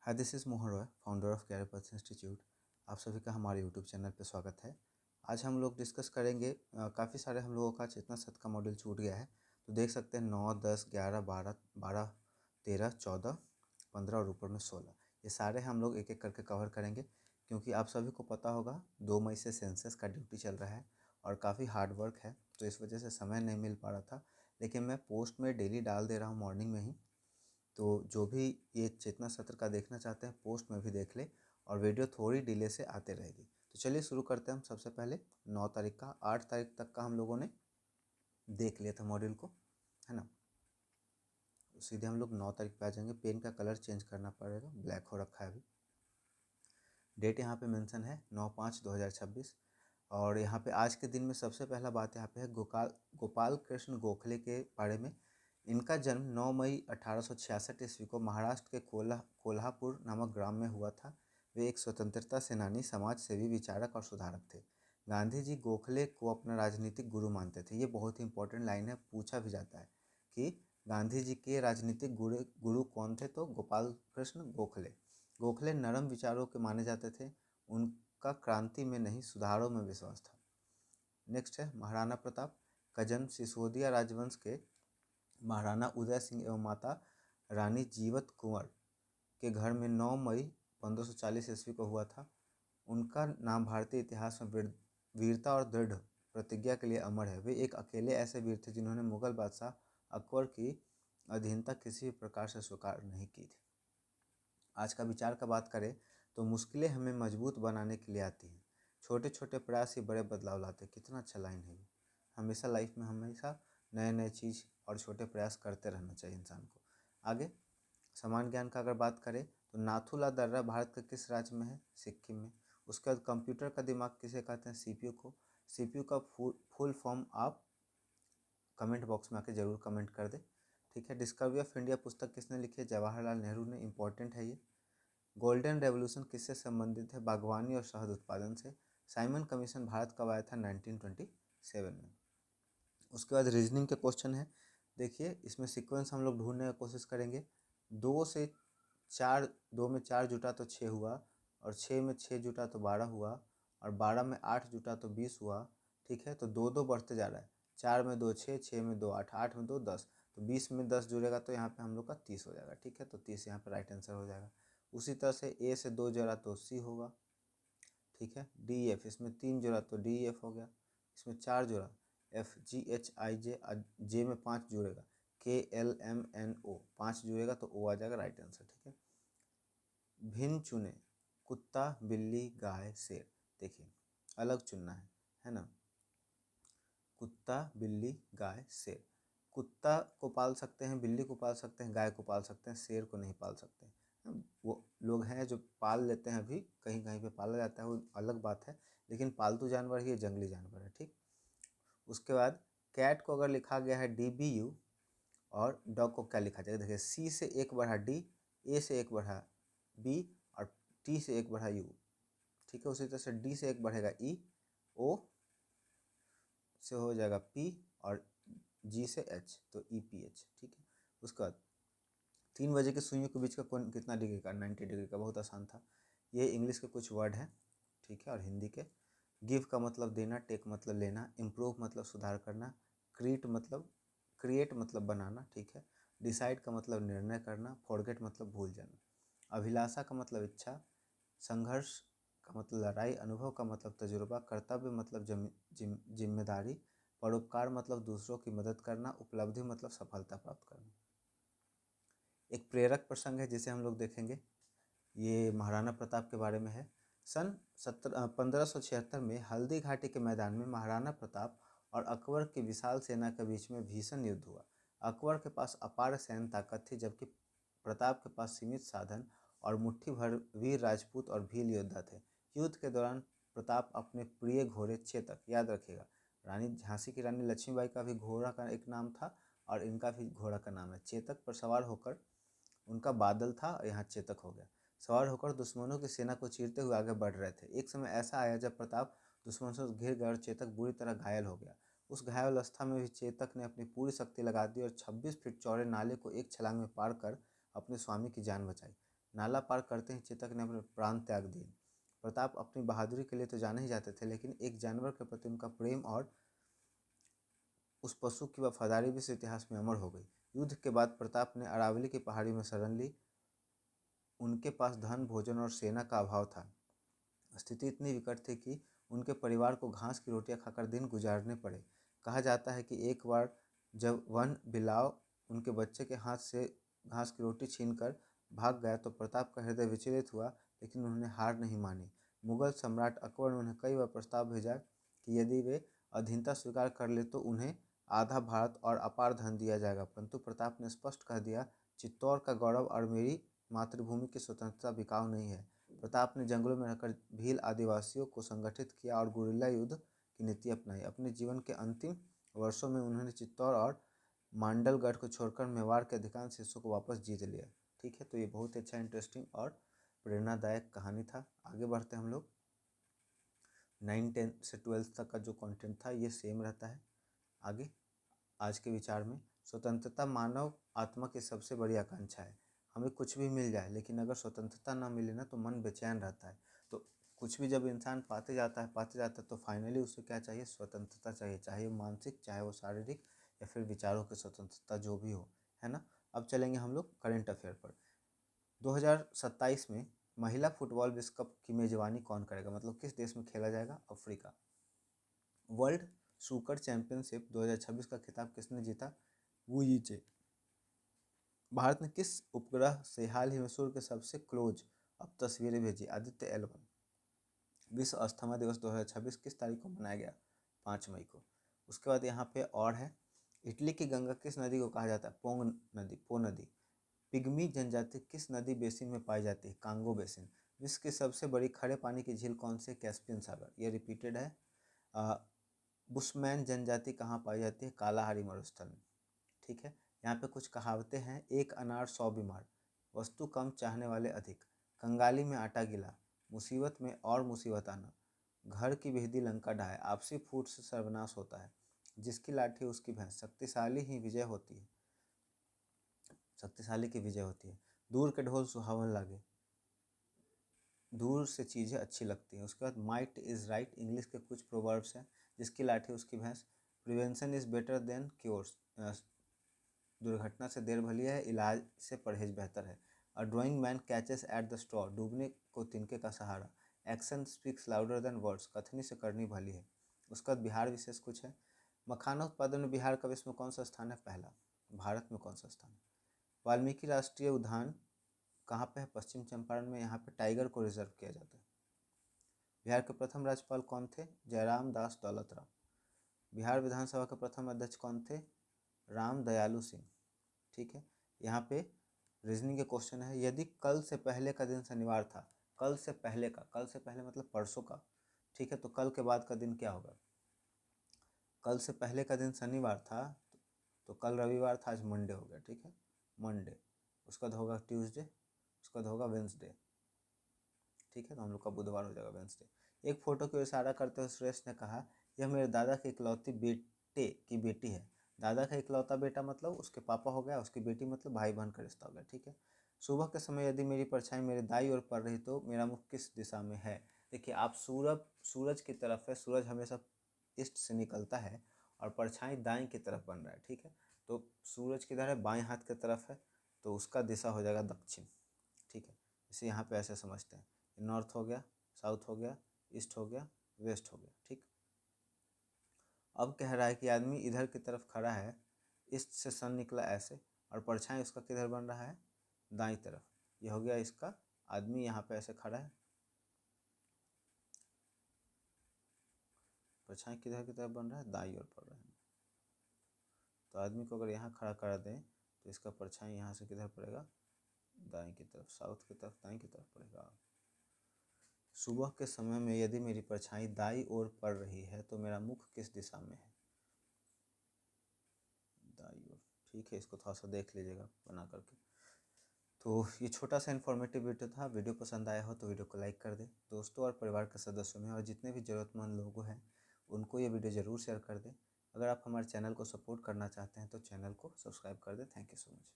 Hi, this is Mohan Roy, founder of career path institute. आप सभी का हमारे यूट्यूब चैनल पे स्वागत है। आज हम लोग डिस्कस करेंगे, काफ़ी सारे हम लोगों का चेतना सत्र का मॉड्यूल छूट गया है। तो देख सकते हैं 9, 10, 11, 12, 13, 14, 15 और ऊपर में 16, ये सारे हम लोग एक एक करके कवर करेंगे। क्योंकि आप सभी को पता होगा 2 मई से सेंसस का ड्यूटी चल रहा है और काफ़ी हार्ड वर्क है, तो इस वजह से समय नहीं मिल पा रहा था। लेकिन मैं पोस्ट में डेली डाल दे रहा हूँ मॉर्निंग में ही। तो जो भी ये चेतना सत्र का देखना चाहते हैं पोस्ट में भी देख ले, और वीडियो थोड़ी डिले से आते रहेगी। तो चलिए शुरू करते हैं। हम सबसे पहले 9 तारीख का, 8 तारीख तक का हम लोगों ने देख लिया था मॉड्यूल को, है ना। सीधे हम लोग 9 तारीख पे आ जाएंगे। पेन का कलर चेंज करना पड़ेगा, ब्लैक हो रखा है अभी। डेट यहाँ पे मेंशन है 9/5/2026। और यहाँ पे आज के दिन में सबसे पहला बात यहाँ पे है गोपाल कृष्ण गोखले के बारे में। इनका जन्म 9 मई 1866 ईस्वी को महाराष्ट्र के कोल्हापुर नामक ग्राम में हुआ था। वे एक स्वतंत्रता सेनानी, समाज सेवी, विचारक और सुधारक थे। गांधी जी गोखले को अपना राजनीतिक गुरु मानते थे। ये बहुत ही इंपॉर्टेंट लाइन है, पूछा भी जाता है कि गांधी जी के राजनीतिक गुरु कौन थे, तो गोपाल कृष्ण गोखले। गोखले नरम विचारों के माने जाते थे। उनका क्रांति में नहीं, सुधारों में विश्वास था। नेक्स्ट है महाराणा प्रताप का जन्म सिसोदिया राजवंश के महाराणा उदय सिंह एवं माता रानी जीवत कुंवर के घर में 9 मई 1540 ईस्वी को हुआ था। उनका नाम भारतीय इतिहास में वीरता और दृढ़ प्रतिज्ञा के लिए अमर है। वे एक अकेले ऐसे वीर थे जिन्होंने मुगल बादशाह अकबर की अधीनता किसी भी प्रकार से स्वीकार नहीं की थी। आज का विचार का बात करें तो मुश्किलें हमें मजबूत बनाने के लिए आती हैं, छोटे छोटे प्रयास ही बड़े बदलाव लाते हैं। कितना अच्छा लाइन है ये। हमेशा लाइफ में हमेशा नए नए चीज़ और छोटे प्रयास करते रहना चाहिए इंसान को। आगे सामान्य ज्ञान का अगर बात करें तो नाथुला दर्रा भारत के किस राज्य में है? सिक्किम में। उसके बाद कंप्यूटर का दिमाग किसे कहते हैं? सीपीयू को। सीपीयू का फुल फॉर्म आप कमेंट बॉक्स में आके ज़रूर कमेंट कर दे, ठीक है। डिस्कवरी ऑफ इंडिया पुस्तक किसने लिखी है? जवाहरलाल नेहरू ने। इंपॉर्टेंट है ये। गोल्डन रेवोल्यूशन किससे संबंधित है? बागवानी और शहद उत्पादन से। साइमन कमीशन भारत कब आया था? 1927 में। उसके बाद रीजनिंग के क्वेश्चन है। देखिए इसमें सीक्वेंस हम लोग ढूंढने की कोशिश करेंगे। 2 से 4, 2 में 4 जुटा तो 6 हुआ, और 6 में 6 जुटा तो 12 हुआ, और 12 में 8 जुटा तो 20 हुआ, ठीक है। तो 2 बढ़ते जा रहा है। 4 में 2 6, 6 में 2 8, 8 में 2 10, तो 20 में 10 जुड़ेगा तो यहाँ पे हम लोग का 30 हो जाएगा, ठीक है। तो 30 यहाँ पे राइट आंसर हो जाएगा। उसी तरह से ए से 2 जोड़ा तो सी होगा, ठीक है। डी एफ, इसमें 3 जोड़ा तो डी एफ हो गया। इसमें 4 जोड़ा एफ जी एच आई जे, जे में 5 जुड़ेगा, के एल एम एन ओ, 5 जुड़ेगा तो ओ आ जाएगा राइट आंसर, ठीक है। भिन्न चुने, कुत्ता, बिल्ली, गाय, शेर। देखिए अलग चुनना है ना। कुत्ता, बिल्ली, गाय, शेर। कुत्ता को पाल सकते हैं, बिल्ली को पाल सकते हैं, गाय को पाल सकते हैं, शेर को नहीं पाल सकते हैं। वो लोग हैं जो पाल लेते हैं, अभी कहीं कहीं पे पाला जाता है, वो अलग बात है। लेकिन पालतू जानवर ही जंगली जानवर है, ठीक। उसके बाद कैट को अगर लिखा गया है DBU, और डॉग को क्या लिखा जाएगा? देखिए सी से 1 बढ़ा डी, ए से 1 बढ़ा बी, और टी से 1 बढ़ा यू, ठीक है। उसी तरह से डी से 1 बढ़ेगा ई, ओ से हो जाएगा पी, और जी से एच, तो EPH, ठीक है। उसके बाद 3 बजे के सुइयों के बीच का कोण कितना डिग्री का? 90 डिग्री का। बहुत आसान था। ये इंग्लिश के कुछ वर्ड हैं, ठीक है, और हिंदी के। गिव का मतलब देना, टेक मतलब लेना, इम्प्रूव मतलब सुधार करना, क्रिएट मतलब बनाना, ठीक है। डिसाइड का मतलब निर्णय करना, फॉरगेट मतलब भूल जाना। अभिलाषा का मतलब इच्छा, संघर्ष का मतलब लड़ाई, अनुभव का मतलब तजुर्बा, कर्तव्य मतलब जिम्मेदारी, परोपकार मतलब दूसरों की मदद करना, उपलब्धि मतलब सफलता प्राप्त करना। एक प्रेरक प्रसंग है जिसे हम लोग देखेंगे। ये महाराणा प्रताप के बारे में है। सन 1576 में हल्दी घाटी के मैदान में महाराणा प्रताप और अकबर की विशाल सेना के बीच में भीषण युद्ध हुआ। अकबर के पास अपार सैन्य ताकत थी, जबकि प्रताप के पास सीमित साधन और मुट्ठी भर वीर राजपूत और भील योद्धा थे। युद्ध के दौरान प्रताप अपने प्रिय घोड़े चेतक, याद रखिएगा, रानी झांसी की रानी लक्ष्मीबाई का भी घोड़ा का एक नाम था, और इनका भी घोड़ा का नाम है चेतक, पर सवार होकर, उनका बादल था और यहाँ चेतक हो गया, सवार होकर दुश्मनों की सेना को चीरते हुए आगे बढ़ रहे थे। एक समय ऐसा आया जब प्रताप दुश्मन से घिर गया और चेतक बुरी तरह घायल हो गया। उस घायल अवस्था में भी चेतक ने अपनी पूरी शक्ति लगा दी और 26 फीट चौड़े नाले को एक छलांग में पार कर अपने स्वामी की जान बचाई। नाला पार करते ही चेतक ने अपने प्राण त्याग दिए। प्रताप अपनी बहादुरी के लिए तो जाने ही जाते थे, लेकिन एक जानवर के प्रति उनका प्रेम और उस पशु की वफादारी भी इस इतिहास में अमर हो गई। युद्ध के बाद प्रताप ने अरावली की पहाड़ी में शरण ली। उनके पास धन, भोजन और सेना का अभाव था। स्थिति इतनी विकट थी कि उनके परिवार को घास की रोटियां खाकर दिन गुजारने पड़े। कहा जाता है कि एक बार जब वन बिलाव उनके बच्चे के हाथ से घास की रोटी छीनकर भाग गया तो प्रताप का हृदय विचलित हुआ, लेकिन उन्होंने हार नहीं मानी। मुगल सम्राट अकबर ने उन्हें कई बार प्रस्ताव भेजा कि यदि वे अधीनता स्वीकार कर ले तो उन्हें आधा भारत और अपार धन दिया जाएगा, परंतु प्रताप ने स्पष्ट कह दिया, चित्तौड़ का गौरव और मेरी मातृभूमि की स्वतंत्रता बिकाऊ नहीं है। प्रताप ने जंगलों में रहकर भील आदिवासियों को संगठित किया और गुरिल्ला युद्ध की नीति अपनाई। अपने जीवन के अंतिम वर्षों में उन्होंने चित्तौड़ और मांडलगढ़ को छोड़कर मेवाड़ के अधिकांश हिस्सों को वापस जीत लिया। ठीक है, तो ये बहुत अच्छा इंटरेस्टिंग और प्रेरणादायक कहानी था। आगे बढ़ते हम लोग। 9, 10 से 12 तक का जो कंटेंट था ये सेम रहता है। आगे आज के विचार में, स्वतंत्रता मानव आत्मा की सबसे बड़ी आकांक्षा है। हमें कुछ भी मिल जाए, लेकिन अगर स्वतंत्रता ना मिले ना तो मन बेचैन रहता है। तो कुछ भी जब इंसान पाते जाता है तो फाइनली उसे क्या चाहिए? स्वतंत्रता चाहिए, चाहे वो मानसिक, चाहे वो शारीरिक, या फिर विचारों की स्वतंत्रता, जो भी हो, है ना। अब चलेंगे हम लोग करंट अफेयर पर। 2027 में महिला फुटबॉल विश्व कप की मेजबानी कौन करेगा? मतलब किस देश में खेला जाएगा? अफ्रीका। वर्ल्ड सुकर चैंपियनशिप 2026 का खिताब किसने जीता? वू यीचे। भारत ने किस उपग्रह से हाल ही में सूर्य के सबसे क्लोज अब तस्वीरें भेजी? आदित्य L1। विश्व अस्थमा दिवस 2026 किस तारीख को मनाया गया? 5 मई को। उसके बाद यहाँ पे और है, इटली की गंगा किस नदी को कहा जाता है? पो नदी। पिग्मी जनजाति किस नदी बेसिन में पाई जाती है? Congo basin. विश्व की सबसे बड़ी खड़े पानी की झील कौन सी? कैस्पियन सागर। ये रिपीटेड है। बुशमैन जनजाति कहाँ पाई जाती है? कालाहारी मरुस्थल में। ठीक है, यहाँ पे कुछ कहावतें हैं। एक अनार 100 बीमार, वस्तु कम चाहने वाले अधिक, कंगाली में आटा गिला, मुसीबत में और मुसीबत आना, घर की बेहदी लंका ढाए, आपसी फूट से सर्वनाश होता है, जिसकी लाठी उसकी भैंस, शक्तिशाली की विजय होती है, दूर के ढोल सुहावन लागे, दूर से चीज़ें अच्छी लगती हैं। उसके बाद माइट इज़ राइट इंग्लिश के कुछ प्रोवर्ब्स हैं, जिसकी लाठी उसकी भैंस, prevention is better than cures, दुर्घटना से देर भली है, इलाज से परहेज बेहतर है। A drowning man catches at the straw, डूबने को तिनके का सहारा, action speaks louder than words, कथनी से करनी भली है। उसका बिहार विशेष कुछ है। मखाना उत्पादन में बिहार का विश्व में कौन सा स्थान है? पहला। भारत में कौन सा स्थान है? वाल्मीकि राष्ट्रीय उद्यान कहाँ पे है? पश्चिम चंपारण में। यहाँ पे टाइगर को रिजर्व किया जाता है। बिहार के प्रथम राज्यपाल कौन थे? जयराम दास दौलतराम। बिहार विधानसभा के प्रथम अध्यक्ष कौन थे? राम दयालु सिंह। ठीक है, यहाँ पे रीजनिंग के क्वेश्चन है। यदि कल से पहले का दिन शनिवार था, कल से पहले मतलब परसों का, ठीक है, तो कल के बाद का दिन क्या होगा? कल से पहले का दिन शनिवार था तो कल रविवार था, आज मंडे हो गया। ठीक है, मंडे। उसका बाद होगा ट्यूसडे, उसका बाद होगा वेंसडे। ठीक है, तो हम लोग का बुधवार हो जाएगा, वेंसडे। एक फोटो को इशारा करते हुए सुरेश ने कहा, यह मेरे दादा के इकलौती बेटे की बेटी है। दादा का इकलौता बेटा मतलब उसके पापा हो गया, उसकी बेटी मतलब भाई बहन का रिश्ता हो गया। ठीक है, सुबह के समय यदि मेरी परछाई मेरे दाई ओर पड़ रही तो मेरा मुख किस दिशा में है? देखिए, आप सूरज की तरफ है, सूरज हमेशा ईस्ट से निकलता है और परछाई दाई की तरफ बन रहा है। ठीक है, तो सूरज किधर है? बाएं हाथ की तरफ है, तो उसका दिशा हो जाएगा दक्षिण। ठीक है, इसे यहाँ पे ऐसे समझते हैं, नॉर्थ हो गया, साउथ हो गया, ईस्ट हो गया, वेस्ट हो गया। ठीक, अब कह रहा है कि आदमी इधर की तरफ खड़ा है, ईस्ट से सन निकला ऐसे, और परछाई उसका किधर बन रहा है? दाईं तरफ। ये हो गया इसका, आदमी यहाँ पे ऐसे खड़ा है, परछाई किधर की तरफ बन रहा है? दाईं ओर पड़ रहा है। तो आदमी को अगर यहाँ खड़ा कर दें तो इसका परछाई यहाँ से किधर पड़ेगा? दाईं की तरफ, साउथ की तरफ, दाईं की तरफ पड़ेगा। सुबह के समय में यदि मेरी परछाई दाईं ओर पड़ रही है तो मेरा मुख किस दिशा में है? दाईं ओर। ठीक है, इसको थोड़ा सा देख लीजिएगा बना करके। तो ये छोटा सा इन्फॉर्मेटिव वीडियो था। वीडियो पसंद आया हो तो वीडियो को लाइक कर दें, दोस्तों और परिवार के सदस्यों में, और जितने भी ज़रूरतमंद लोग हैं उनको ये वीडियो ज़रूर शेयर कर दें। अगर आप हमारे चैनल को सपोर्ट करना चाहते हैं तो चैनल को सब्सक्राइब कर दें। Thank you so much.